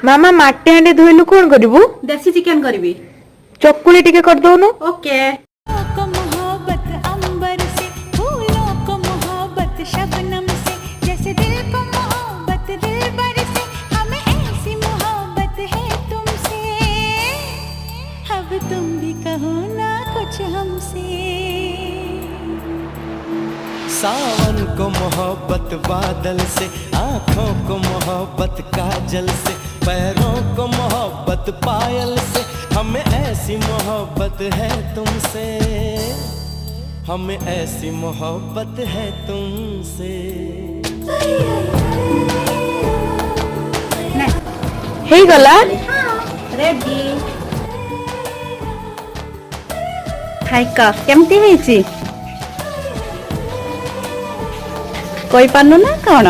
मामा माटी हांडी धोइलु कोन करिवु देसी चिकन करबी चकुली टिके कर दोनु ओके मोहब्बत अंबर से फूलों को मोहब्बत शबनम से जैसे दिल को मोहब्बत दिलबर से हमें ऐसी मोहब्बत है तुमसे अब तुम भी कहो ना कुछ हमसे सावन को मोहब्बत बादल से आँखों को मोहब्बत काजल से पैरों को मोहब्बत पायल से हमें ऐसी मोहब्बत है तुमसे हमें ऐसी मोहब्बत है तुमसे हे गला रेडी हाय का केमती हेची कोई पानु ना कौन